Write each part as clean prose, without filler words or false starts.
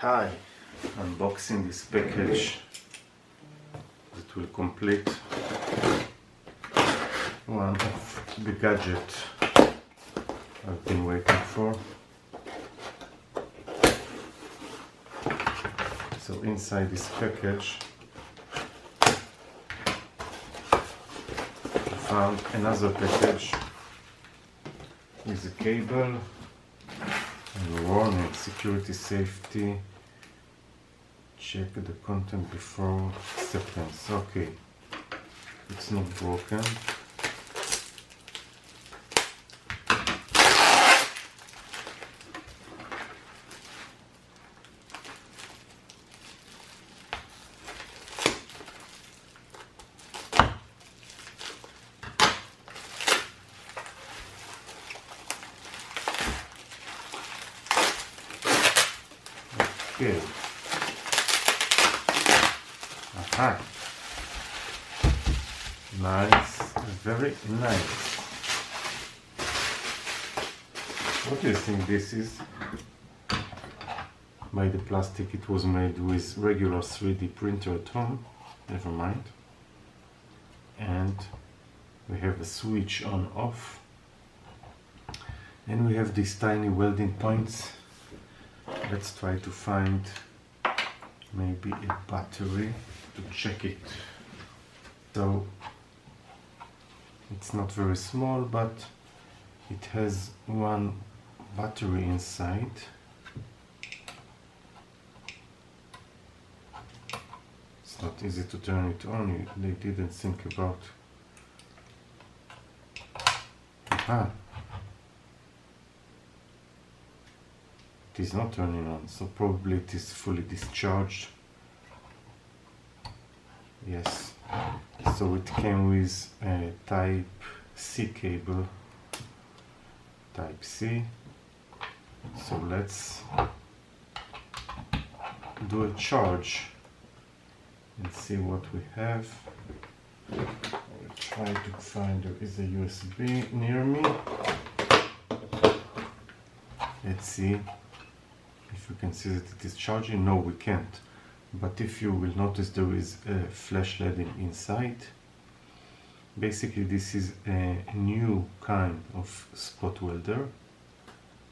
Hi, unboxing this package that will complete one of the gadgets I've been waiting for. So inside this package I found another package with a cable and a warning: security, safety, check the content before acceptance. Okay, it's not broken. Okay. Aha. Nice. Very nice. What do you think this is? By the plastic, it was made with regular 3D printer at home. Never mind. And we have a switch on off. And we have these tiny welding points. Let's try to find maybe a battery to check it. So it's not very small, but it has one battery inside. It's not easy to turn it on. They didn't think about. Aha. It is not turning on, so probably it is fully discharged. Yes, so it came with a type C cable, type C. So let's do a charge and see what we have. I will try to find, there is a USB near me. Let's see if you can see that it is charging. No, we can't. But if you will notice, there is a flash LED inside. Basically, this is a new kind of spot welder.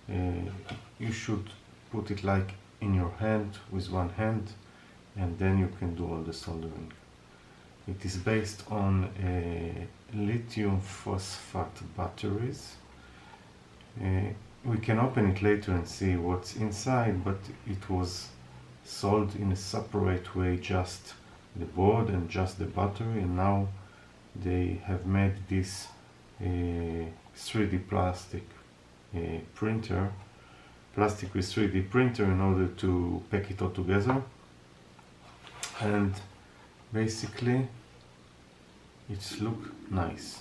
You should put it like in your hand, with one hand, and then you can do all the soldering. It is based on lithium phosphate batteries. We can open it later and see what's inside, but it was sold in a separate way, just the board and just the battery, and now they have made this 3D plastic printer, plastic with 3D printer, in order to pack it all together. And basically it's look nice.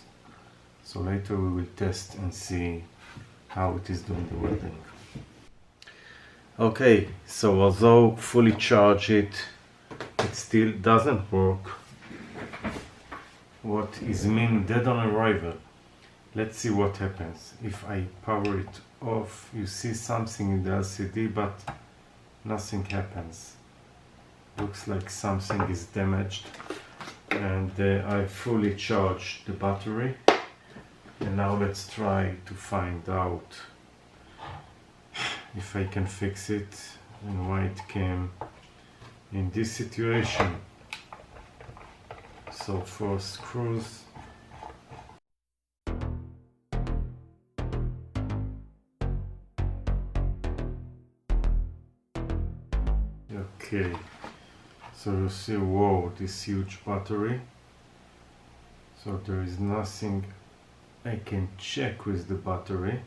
So later we will test and see how it is doing the welding. Okay, so although fully charged, it still doesn't work. What is mean dead on arrival? Let's see what happens. If I power it off, you see something in the LCD, but nothing happens. Looks like something is damaged. And I fully charged the battery. And now let's try to find out if I can fix it and why it came in this situation. So 4 screws. Okay, so you see, whoa, this huge battery. So there is nothing I can check with the battery.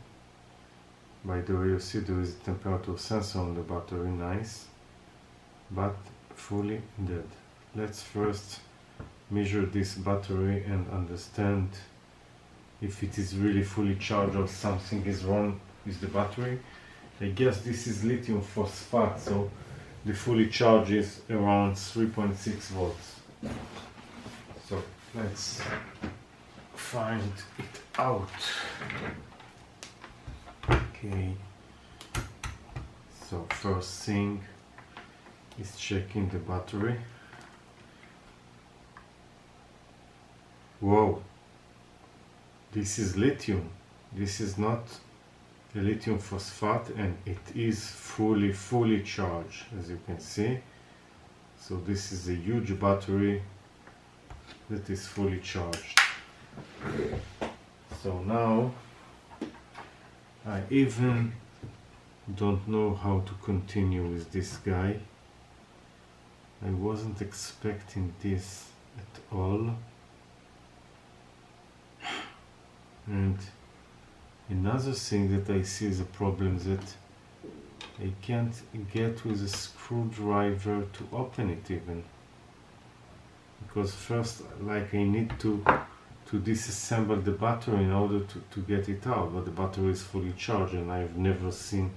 By the way, you see there is a temperature sensor on the battery, nice, but fully dead. Let's first measure this battery and understand if it is really fully charged or something is wrong with the battery. I guess this is lithium phosphate, so the fully charged is around 3.6 volts. So let's find it out. Okay, so first thing, is checking the battery. Whoa, this is lithium. This is not a lithium phosphate, and it is fully charged, as you can see. So this is a huge battery that is fully charged. So now I even don't know how to continue with this guy. I wasn't expecting this at all. And another thing that I see is a problem that I can't get with a screwdriver to open it even. Because first, like, I need to disassemble the battery in order to get it out, but the battery is fully charged, and I've never seen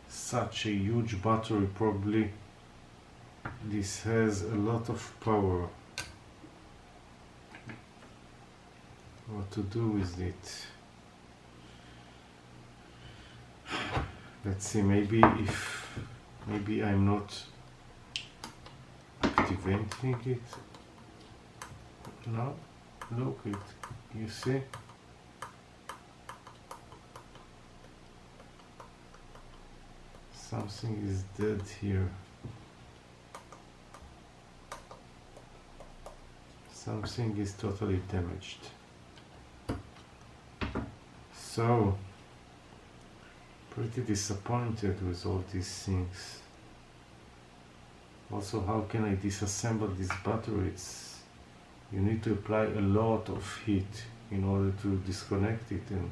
such a huge battery. Probably this has a lot of power. What to do with it? Let's see, maybe I'm not activating it. No, look it, you see? Something is dead here. Something is totally damaged. So, pretty disappointed with all these things. Also, how can I disassemble this battery? You need to apply a lot of heat in order to disconnect it, and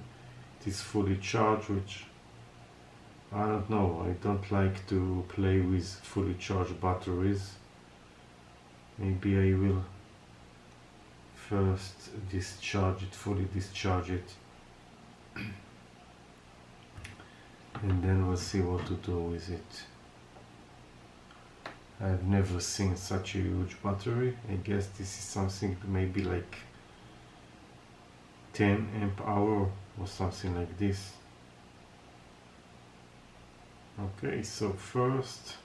it is fully charged, which I don't know. I don't like to play with fully charged batteries. Maybe I will first fully discharge it, and then we'll see what to do with it. I've never seen such a huge battery. I guess this is something maybe like 10 amp hour or something like this. Okay, so first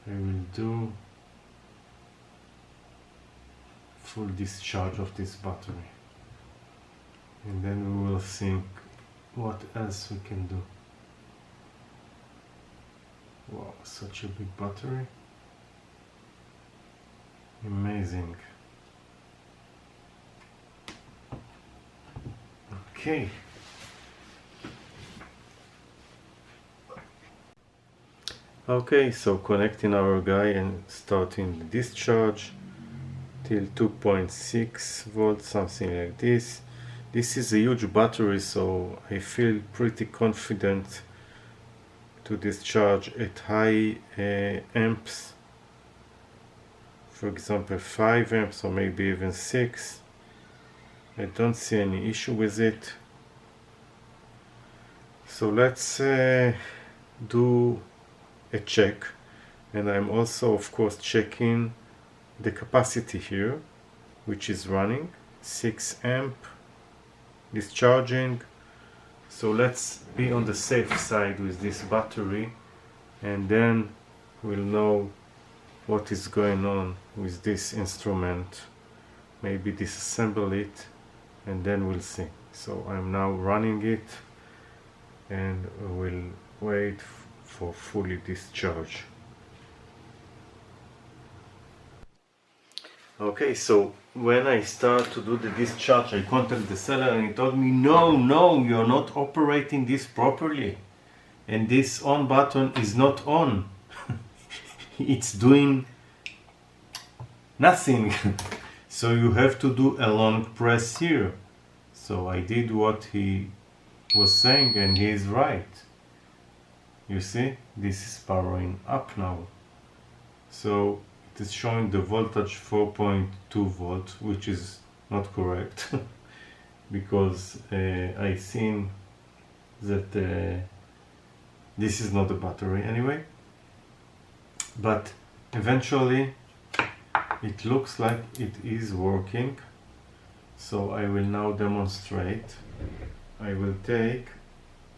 I will do full discharge of this battery, and then we will think what else we can do. Wow, such a big battery. Amazing. Okay. Okay, so connecting our guy and starting the discharge till 2.6 volts, something like this. This is a huge battery, so I feel pretty confident to discharge at high amps. For example, 5 amps or maybe even 6. I don't see any issue with it. So let's do a check, and I'm also of course checking the capacity here, which is running 6 amp discharging. So let's be on the safe side with this battery, and then we'll know what is going on with this instrument. Maybe disassemble it, and then we'll see. So I'm now running it, and we'll wait for fully discharge. Okay, so when I start to do the discharge, I contacted the seller, and he told me, no, you're not operating this properly, and this on button is not on. It's doing nothing. So you have to do a long press here. So I did what he was saying, and he is right. You see, this is powering up now. So it is showing the voltage 4.2 volt, which is not correct because I seen that this is not a battery anyway. But eventually it looks like it is working. So I will now demonstrate. I will take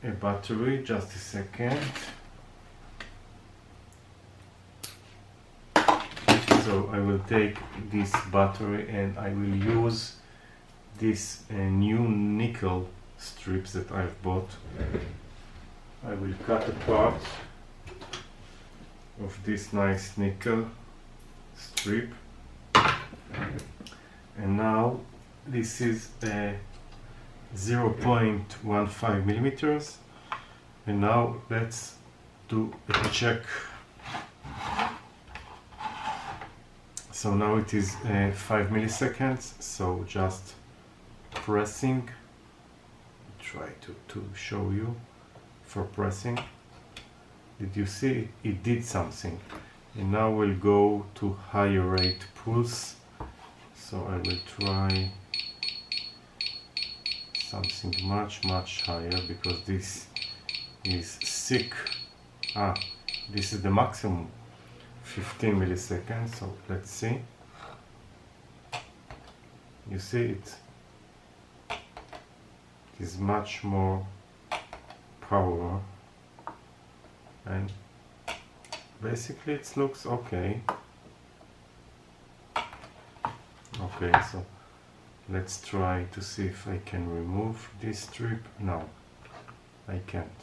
a battery, just a second. So I will take this battery and I will use this new nickel strips that I've bought. I will cut a part of this nice nickel strip, and now this is 0.15 millimeters, and now let's do a check. So now it is 5 milliseconds, so just pressing, try to show you for pressing. Did you see it did something? And now we'll go to higher rate pulse, so I will try something much higher, because this is sick. This is the maximum, 15 milliseconds. So let's see. You see it is much more power, and basically it looks okay. Okay, so let's try to see if I can remove this strip. No, I can't.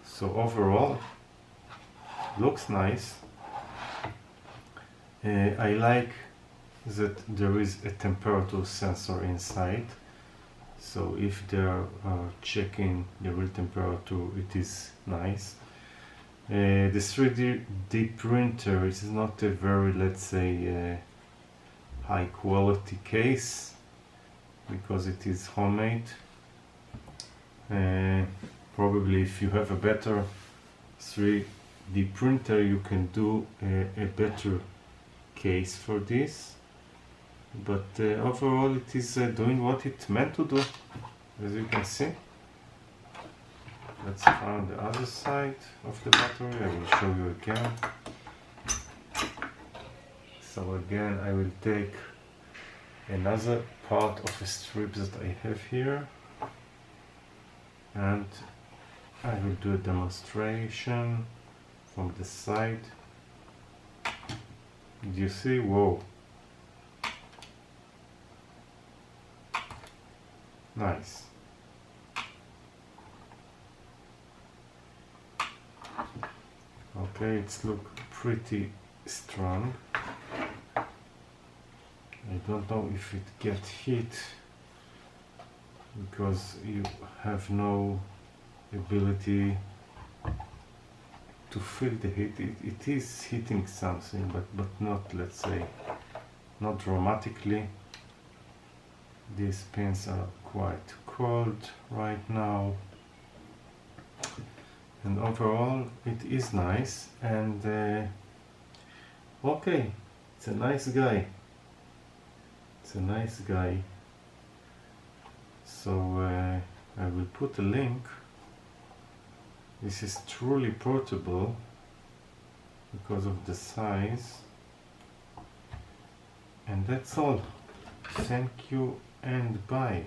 So overall, looks nice. I like that there is a temperature sensor inside, so if they are checking the real temperature, it is nice. The 3D printer is not a very, let's say, high quality case, because it is homemade. Probably if you have a better 3D printer, you can do a better case for this, but overall it is doing what it meant to do, as you can see. Let's find the other side of the battery. I will show you again. So again, I will take another part of a strip that I have here, and I will do a demonstration from the side. Do you see? Whoa! Nice. Okay, it's look pretty strong. I don't know if it gets heat, because you have no ability to feel the heat. It is hitting something, but not, let's say, not dramatically. These pins are quite cold right now, and overall it is nice. And okay, it's a nice guy. It's a nice guy. So I will put a link. This is truly portable because of the size. And that's all. Thank you and bye.